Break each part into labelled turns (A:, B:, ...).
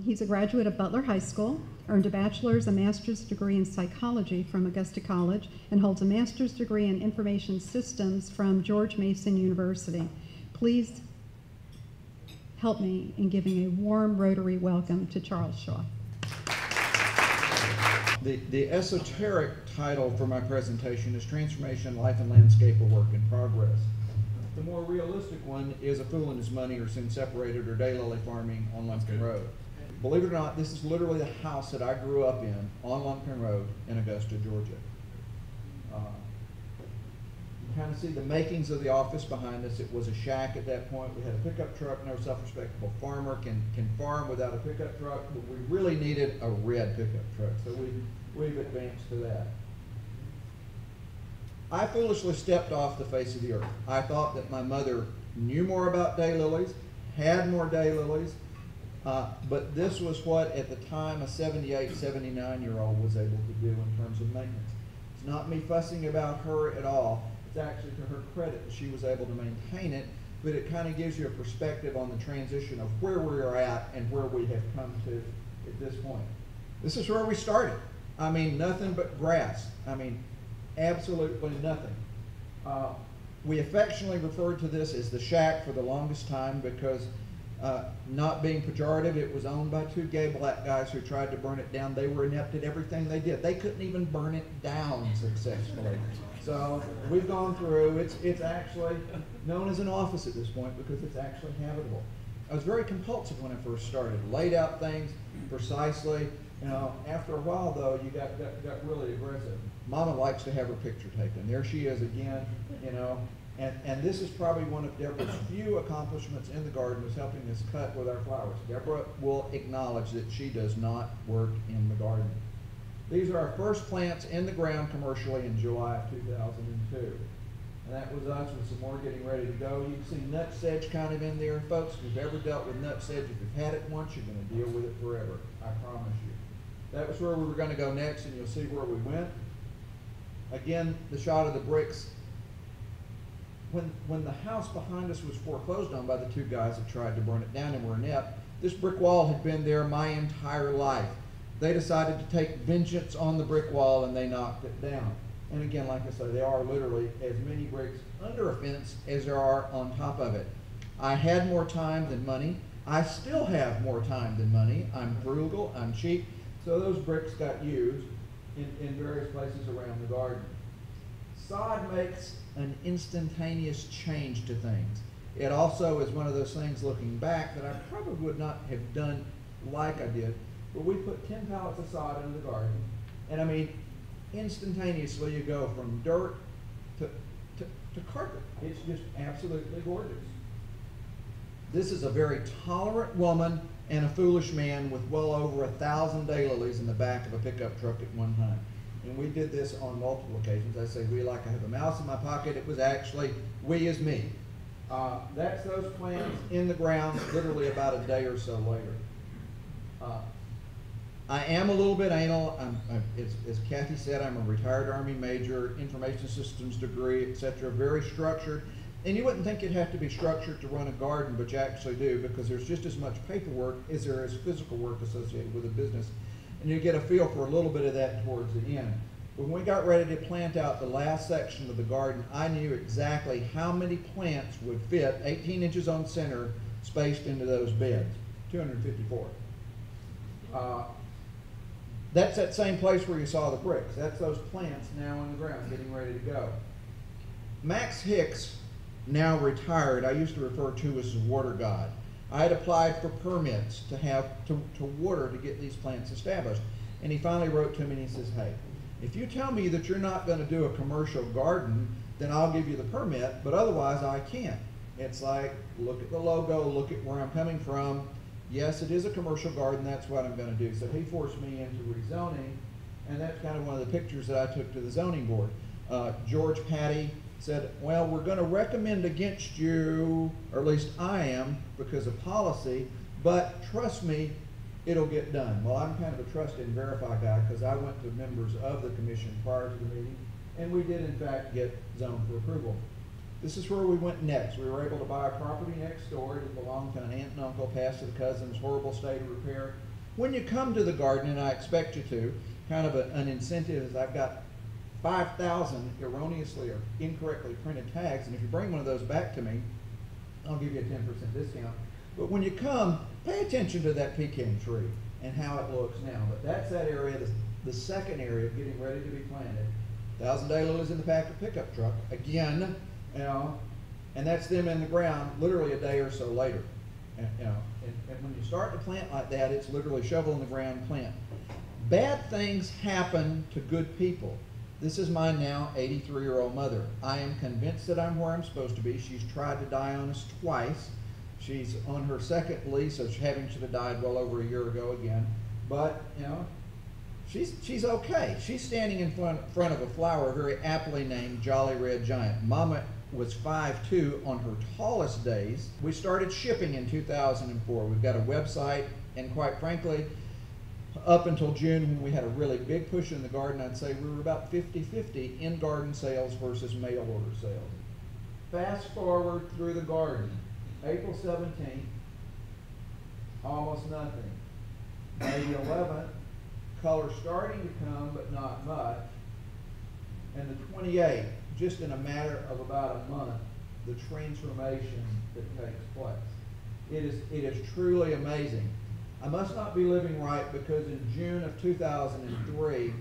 A: He's a graduate of Butler High School, earned a bachelor's and master's degree in psychology from Augusta College, and holds a master's degree in information systems from George Mason University. Please help me in giving a warm Rotary welcome to Charles Shaw.
B: The esoteric title for my presentation is Transformation, Life and Landscape of Work in Progress. The more realistic one is A Fool and His Money, or Sin Separated, or Daylily Farming on Lumpkin Road. Believe it or not, this is literally the house that I grew up in on Lumpkin Road in Augusta, Georgia. You kind of see the makings of the office behind us. It was a shack at that point. We had a pickup truck. No self-respectable farmer can farm without a pickup truck, but we really needed a red pickup truck, so we've advanced to that. I foolishly stepped off the face of the earth. I thought that my mother knew more about daylilies, had more daylilies, but this was what, at the time, a 78, 79-year-old was able to do in terms of maintenance. It's not me fussing about her at all. It's actually to her credit that she was able to maintain it, but it kind of gives you a perspective on the transition of where we are at and where we have come to at this point. This is where we started. I mean, nothing but grass. I mean, absolutely nothing. We affectionately referred to this as the shack for the longest time because, not being pejorative, it was owned by two gay black guys who tried to burn it down. They were inept at everything they did. They couldn't even burn it down successfully. So we've gone through, it's actually known as an office at this point because it's actually habitable. I was very compulsive when I first started, laid out things precisely. You know, after a while though, you got really aggressive. Mama likes to have her picture taken. There she is again, you know. And this is probably one of Deborah's few accomplishments in the garden, was helping us cut with our flowers. Deborah will acknowledge that she does not work in the garden. These are our first plants in the ground commercially in July of 2002. And that was us with some more getting ready to go. You can see nut sedge kind of in there. Folks, if you've ever dealt with nut sedge, if you've had it once, you're going to deal with it forever. I promise you. That was where we were going to go next, and you'll see where we went. Again, the shot of the bricks. When the house behind us was foreclosed on by the two guys that tried to burn it down and were inept, this brick wall had been there my entire life. They decided to take vengeance on the brick wall and they knocked it down. And again, like I say, there are literally as many bricks under a fence as there are on top of it. I had more time than money. I still have more time than money. I'm frugal, I'm cheap. So those bricks got used in various places around the garden. Sod makes an instantaneous change to things. It also is one of those things looking back that I probably would not have done like I did, but we put 10 pallets of sod into the garden, and I mean, instantaneously you go from dirt to carpet. It's just absolutely gorgeous. This is a very tolerant woman and a foolish man with well over 1,000 daylilies in the back of a pickup truck at one time. And we did this on multiple occasions. I say we like I have a mouse in my pocket. It was actually we as me. That's those plants in the ground literally about a day or so later. I am a little bit anal. As Kathy said, I'm a retired Army major, information systems degree, etc. Very structured. And you wouldn't think you'd have to be structured to run a garden, but you actually do, because there's just as much paperwork as there is physical work associated with a business. And you get a feel for a little bit of that towards the end. When we got ready to plant out the last section of the garden, I knew exactly how many plants would fit 18 inches on center spaced into those beds, 254. That's that same place where you saw the bricks. That's those plants now in the ground getting ready to go. Max Hicks, now retired, I used to refer to as the water god. I had applied for permits to water to get these plants established. And he finally wrote to me and he says, hey, if you tell me that you're not going to do a commercial garden, then I'll give you the permit, but otherwise I can't. It's like, look at the logo, look at where I'm coming from. Yes, it is a commercial garden, that's what I'm going to do. So he forced me into rezoning, and that's kind of one of the pictures that I took to the zoning board. George Patty said, well, we're going to recommend against you, or at least I am, because of policy, but trust me, it'll get done. Well, I'm kind of a trust and verify guy because I went to members of the commission prior to the meeting, and we did in fact get zoned for approval. This is where we went next. We were able to buy a property next door. It belonged to an aunt and uncle, passed to the cousins, horrible state of repair. When you come to the garden, and I expect you to, kind of an incentive is I've got 5,000 erroneously or incorrectly printed tags, and if you bring one of those back to me, I'll give you a 10% discount. But when you come, pay attention to that pecan tree and how it looks now. But that's that area, the second area getting ready to be planted. 1,000 daylilies in the Packard pickup truck, again, you know, and that's them in the ground literally a day or so later. And when you start to plant like that, it's literally shovel in the ground, plant. Bad things happen to good people. This is my now 83-year-old mother. I am convinced that I'm where I'm supposed to be. She's tried to die on us twice. She's on her second lease of having should have died well over a year ago again. But, you know, she's okay. She's standing in front of a flower very aptly named Jolly Red Giant. Mama was 5'2" on her tallest days. We started shipping in 2004. We've got a website, and quite frankly, up until June, when we had a really big push in the garden, I'd say we were about 50-50 in garden sales versus mail order sales. Fast forward through the garden, April 17th, almost nothing. May 11th, color starting to come, but not much. And the 28th, just in a matter of about a month, the transformation that takes place. It is truly amazing. I must not be living right because in June of 2003,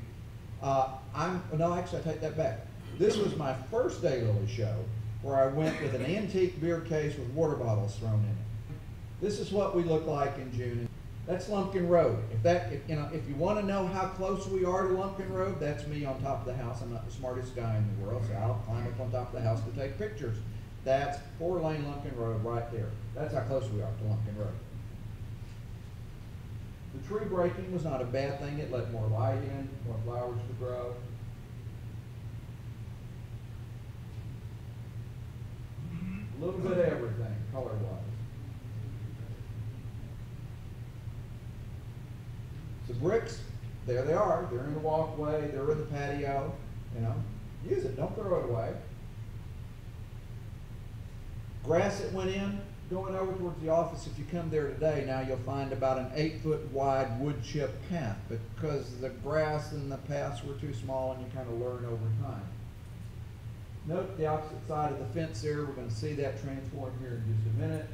B: no, actually I take that back. This was my first daylily show where I went with an antique beer case with water bottles thrown in it. This is what we look like in June. That's Lumpkin Road. If you want to know how close we are to Lumpkin Road, that's me on top of the house. I'm not the smartest guy in the world, so I'll climb up on top of the house to take pictures. That's 4-lane Lumpkin Road right there. That's how close we are to Lumpkin Road. The tree breaking was not a bad thing. It let more light in, more flowers to grow. A little bit of everything, color-wise. The bricks, there they are. They're in the walkway. They're in the patio. You know, use it. Don't throw it away. Grass that went in, going over towards the office, if you come there today, now you'll find about an 8-foot wide wood chip path because the grass and the paths were too small, and you kind of learn over time. Note the opposite side of the fence there. We're going to see that transform here in just a minute.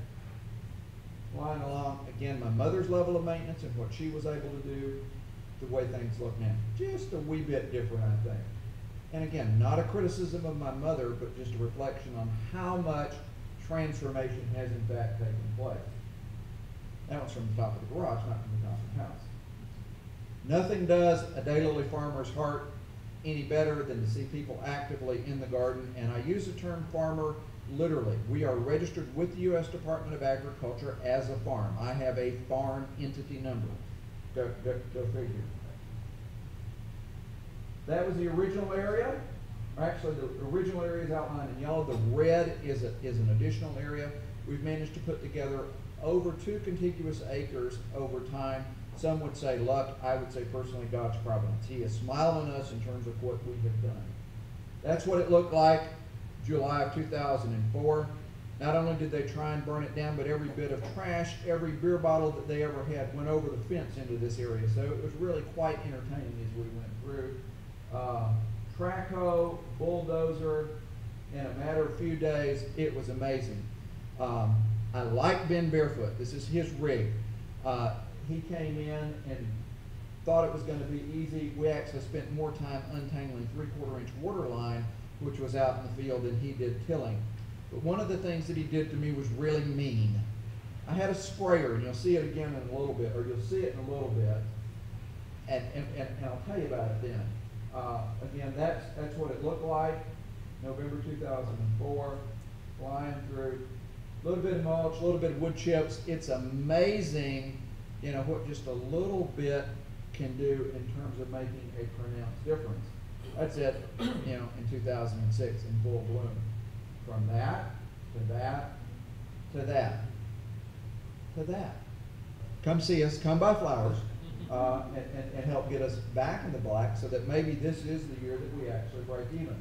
B: Flying along, again, my mother's level of maintenance and what she was able to do, the way things look now. Just a wee bit different, I think. And again, not a criticism of my mother, but just a reflection on how much transformation has in fact taken place. That was from the top of the garage, not from the top of the house. Nothing does a daylily farmer's heart any better than to see people actively in the garden, and I use the term farmer literally. We are registered with the U.S. Department of Agriculture as a farm. I have a farm entity number. Go figure. That was the original area. Actually, the original area is outlined in yellow. The red is an additional area. We've managed to put together over 2 contiguous acres over time. Some would say luck. I would say personally God's providence. He is smiling on us in terms of what we have done. That's what it looked like July of 2004. Not only did they try and burn it down, but every bit of trash, every beer bottle that they ever had went over the fence into this area. So it was really quite entertaining as we went through. Track hoe, bulldozer, in a matter of a few days, it was amazing. I like Ben Barefoot. This is his rig. He came in and thought it was going to be easy. We actually spent more time untangling 3/4-inch water line, which was out in the field, than he did tilling. But one of the things that he did to me was really mean. I had a sprayer, and you'll see it again in a little bit, or you'll see it in a little bit, and I'll tell you about it then. Again, that's what it looked like. November 2004, flying through. A little bit of mulch, a little bit of wood chips. It's amazing, you know, what just a little bit can do in terms of making a pronounced difference. That's it, you know, in 2006 in full bloom. From that, to that, to that, to that. Come see us, come buy flowers, and help get us back in the black so that maybe this is the year that we actually break even.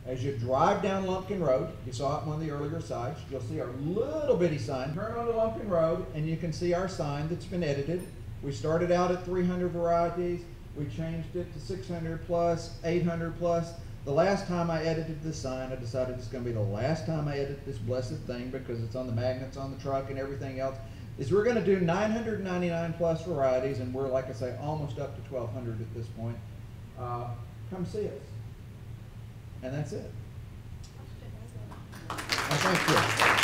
B: As you drive down Lumpkin Road, you saw it on one of the earlier sites, you'll see our little bitty sign. Turn onto Lumpkin Road and you can see our sign that's been edited. We started out at 300 varieties. We changed it to 600 plus, 800 plus. The last time I edited this sign, I decided it's going to be the last time I edit this blessed thing because it's on the magnets on the truck and everything else, is we're going to do 999 plus varieties, and we're, like I say, almost up to 1,200 at this point. Come see us. And that's it. Thank you.